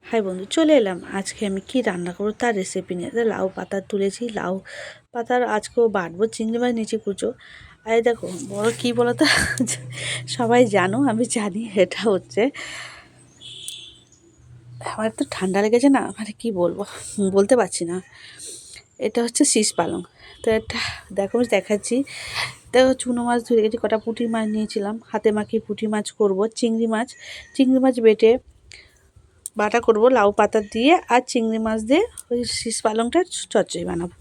High বন্ধু, চলে এলাম। আজকে আমি কি রান্না করবো তার রেসিপি নিয়ে। লাউ পাতা তুলেছি, লাউ পাতার আজকেও বাটবো, চিংড়ি মাছ নিচে কুচো। আর দেখো বড় কি বলো তো, সবাই জানো, আমি জানি এটা হচ্ছে, আমার তো ঠান্ডা লেগেছে না, মানে কি বলবো, বলতে পারছি না। এটা হচ্ছে শীষ পালং। তো এটা দেখো দেখাচ্ছি। দেখো চুনো মাছ ধরে গেছি, কটা পুঁটি মাছ নিয়েছিলাম, হাতে মাখিয়ে পুঁটি মাছ করব। চিংড়ি মাছ বাটা করব লাউ পাতা দিয়ে, আর চিংড়ি মাছ দিয়ে ওই শীষ পালংটা চচ্চড়ি বানাবো।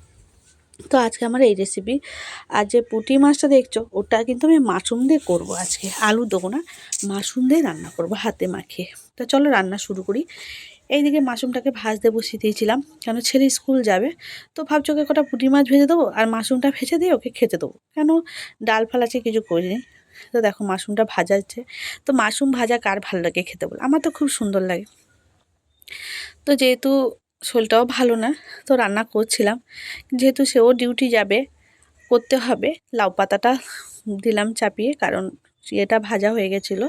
তো আজকে আমার এই রেসিপি। আর যে পুঁটি মাছটা দেখছো, ওটা কিন্তু আমি মাশরুম দিয়ে করবো আজকে। আলু দেবো না, মাশরুম দিয়ে রান্না করব হাতে মাখিয়ে। তো চলো রান্না শুরু করি। এইদিকে মাশরুমটাকে ভাজতে বসিয়ে দিয়েছিলাম, কেন ছেলে স্কুল যাবে। তো ভাবছি ওকে কটা পুঁটি মাছ ভেজে দেবো, আর মাশরুমটা ভেজে দিয়ে ওকে খেতে দেবো, কেন ডাল ফাল আছে, কিছু করিনি। তো দেখো মাশরুমটা ভাজা হচ্ছে। তো মাশরুম ভাজা কার ভালো লাগে খেতে বলো, আমার তো খুব সুন্দর লাগে। তো যেহেতু শরীরটাও ভালো না, তো রান্না করছিলাম, যেহেতু সেও ডিউটি যাবে, করতে হবে। লাউ পাতাটা দিলাম চাপিয়ে, কারণ এটা ভাজা হয়ে গেছিলো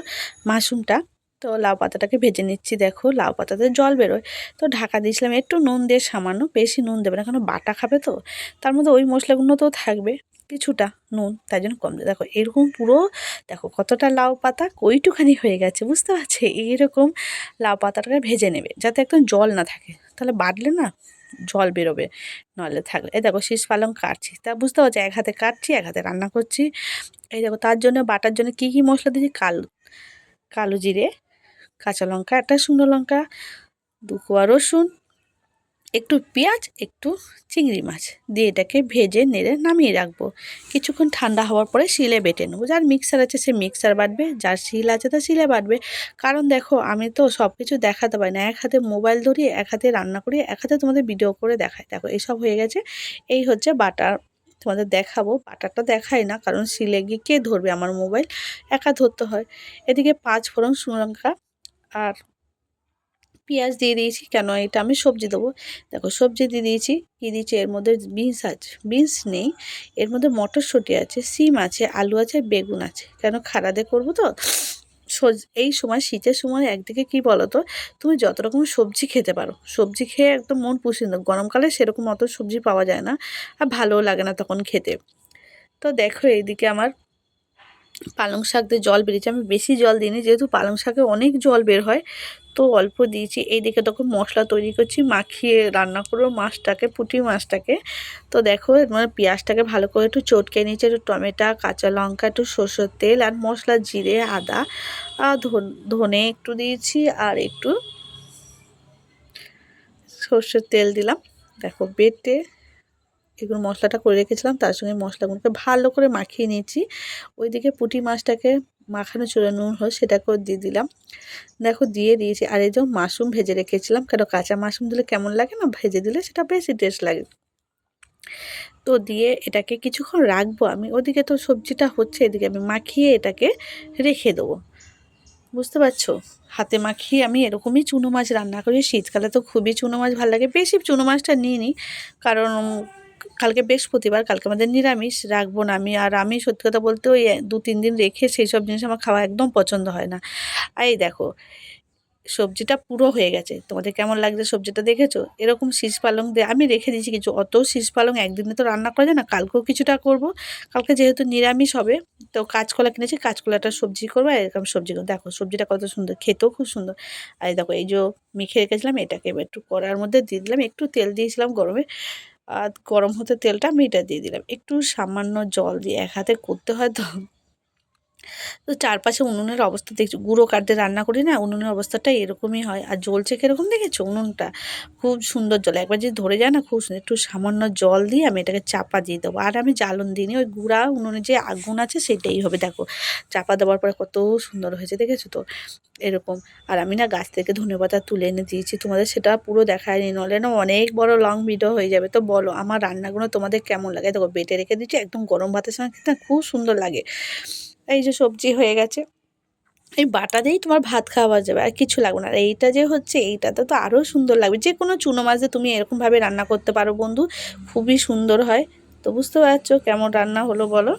মাশরুমটা। তো লাউ পাতাটাকে ভেজে নিচ্ছি। দেখো লাউ পাতাতে জল বেরোয়, তো ঢাকা দিয়েছিলাম। একটু নুন দিয়ে, সামান্য, বেশি নুন দেবে না, কারণ বাটা খাবে তো, তার মধ্যে ওই মশলাগুলো তো থাকবে, কিছুটা নুন তাই জন্য কম দেবে। দেখো এরকম পুরো, দেখো কতটা লাউ পাতা কইটুখানি হয়ে গেছে, বুঝতে পারছি। এইরকম লাউ পাতাটাকে ভেজে নেবে, যাতে একদম জল না থাকে, তাহলে বাটলে না জল বেরোবে, নাহলে থাকবে। এই দেখো শীষ পালং কাটছি, তা বুঝতে পারছি, এক হাতে কাটছি এক হাতে রান্না করছি। এই দেখো তার জন্য বাটার জন্য কি কি মশলা দিয়েছি, কালো কালো জিরে, কাঁচা লঙ্কা, একটা শুকনো লঙ্কা, 2 কোয়া রসুন, একটু পেঁয়াজ, একটু চিংড়ি মাছ দিয়ে এটাকে ভেজে নেড়ে নামিয়ে রাখবো। কিছুক্ষণ ঠান্ডা হওয়ার পরে শিলে বেটে নেবো। যার মিক্সার আছে সে মিক্সার বাটবে, যার শিল আছে তা শিলে বাটবে। কারণ দেখো আমি তো সব কিছু দেখাতে পারি না, এক হাতে মোবাইল ধরি, এক হাতে রান্না করি, এক হাতে তোমাদের ভিডিও করে দেখাই। দেখো এইসব হয়ে গেছে। এই হচ্ছে বাটার, তোমাদের দেখাবো। বাটারটা দেখাই না, কারণ শিলে গিয়ে কে ধরবে আমার মোবাইল, একা ধরতে হয়। এদিকে 5 ফোড়ন, শুকনো লঙ্কা আর পেঁয়াজ দিয়ে দিয়েছি, কেন এটা আমি সবজি দেবো। দেখো সবজি দিয়ে দিয়েছি, কী দিয়েছি এর মধ্যে, বিনস আছে, বিনস নেই, এর মধ্যে মটরশুঁটি আছে, সিম আছে, আলু আছে, বেগুন আছে, কেন খাড়া দিয়ে করবো তো। এই সময় শীতের সময় একদিকে কি বলো তো, তুমি যত রকম সবজি খেতে পারো, সবজি খেয়ে একদম মন পুষিয়ে দাও। গরমকালে সেরকম অত সবজি পাওয়া যায় না, আর ভালোও লাগে না তখন খেতে। তো দেখো এইদিকে আমার পালং শাক দিয়ে জল বেরিয়েছে, আমি বেশি জল দিইনি, যেহেতু পালং শাকে অনেক জল বের হয়, তো অল্প দিয়েছি। এইদিকে তখন মশলা তৈরি করছি, মাখিয়ে রান্না করবো মাছটাকে, পুঁটি মাছটাকে। তো দেখো মানে পেঁয়াজটাকে ভালো করে একটু চটকে নিয়েছি, একটু টমেটো, কাঁচা লঙ্কা, একটু সরষের তেল, আর মশলা জিরে, আদা, আর ধনে একটু দিয়েছি, আর একটু সরষের তেল দিলাম। দেখো বেটে এগুলো মশলাটা করে রেখেছিলাম, তার সঙ্গে মশলাগুলোকে ভালো করে মাখিয়ে নিয়েছি। ওইদিকে পুঁটি মাছটাকে মাখানো ছিল, নুন হল, সেটাকেও দিয়ে দিলাম। দেখো দিয়ে দিয়েছি। আর এই যে মাশরুম ভেজে রেখেছিলাম, কেন কাঁচা মাশরুম দিলে কেমন লাগে না, ভেজে দিলে সেটা বেশি টেস্ট লাগে। তো দিয়ে এটাকে কিছুক্ষণ রাখবো আমি। ওদিকে তো সবজিটা হচ্ছে, এদিকে আমি মাখিয়ে এটাকে রেখে দেবো, বুঝতে পারছো। হাতে মাখিয়ে আমি এরকমই চুনো মাছ রান্না করি। শীতকালে তো খুবই চুনো মাছ ভালো লাগে, বেশি চুনো মাছটা নিই নি, কারণ কালকে বৃহস্পতিবার, কালকে আমাদের নিরামিষ, রাখবো না আমি। আর আমি সত্যি কথা বলতে ওই 2-3 দিন রেখে সেই সব জিনিস আমার খাওয়া একদম পছন্দ হয় না। আর এই দেখো সবজিটা পুরো হয়ে গেছে, তোমাদের কেমন লাগছে সবজিটা দেখেছো। এরকম শীষ পালং দিয়ে আমি রেখে দিয়েছি কিছু, অত শীষ পালং একদিনে তো রান্না করা যায় না, কালকেও কিছুটা করব। কালকে যেহেতু নিরামিষ হবে, তো কাঁচকলা কিনেছি, কাঁচকলাটা সবজি করবো, আর এরকম সবজি করবো। দেখো সবজিটা কত সুন্দর, খেতেও খুব সুন্দর। আর এই দেখো এই যে মেখে রেখেছিলাম, এটাকে এবার একটু কড়ার মধ্যে দিয়ে দিলাম, একটু তেল দিয়েছিলাম গরমে, আর গরম হতে তেলটা আমি এটা দিয়ে দিলাম, একটু সামান্য জল দিয়ে, এক হাতে করতে হয় তো। তো চারপাশে উনুনের অবস্থা দেখছো, গুঁড়ো কাঠ দিয়ে রান্না করি না, উনুনের অবস্থাটা এরকমই হয়। আর জ্বলছে কীরকম দেখেছো উনুনটা, খুব সুন্দর জল, একবার যদি ধরে যায় না খুব সুন্দর। একটু সামান্য জল দিয়ে আমি এটাকে চাপা দিয়ে দেবো, আর আমি জ্বালন দিইনি, ওই গুঁড়া উনুনে যে আগুন আছে সেটাই হবে। দেখো চাপা দেওয়ার পরে কত সুন্দর হয়েছে, দেখেছো তো এরকম। আর আমি না গাছ থেকে ধনেপাতা তুলে এনে দিয়েছি, তোমাদের সেটা পুরো দেখায়নি, নলে না অনেক বড় লং ভিডিও হয়ে যাবে। তো বলো আমার রান্নাগুলো তোমাদের কেমন লাগে। দেখো বেটে রেখে দিচ্ছি, একদম গরম ভাতের সঙ্গে খেতে খুব সুন্দর লাগে। এই যে সবজি হয়ে গেছে, এই বাটা দিয়েই তোমার ভাত খাওয়া যাবে, আর কিছু লাগবে না। আর এইটা যে হচ্ছে, এইটাতে তো আরও সুন্দর লাগবে। যে কোনো চুনো মাছ দিয়ে তুমি এরকমভাবে রান্না করতে পারো বন্ধু, খুবই সুন্দর হয়। তো বুঝতে পারছো কেমন রান্না হলো বলো।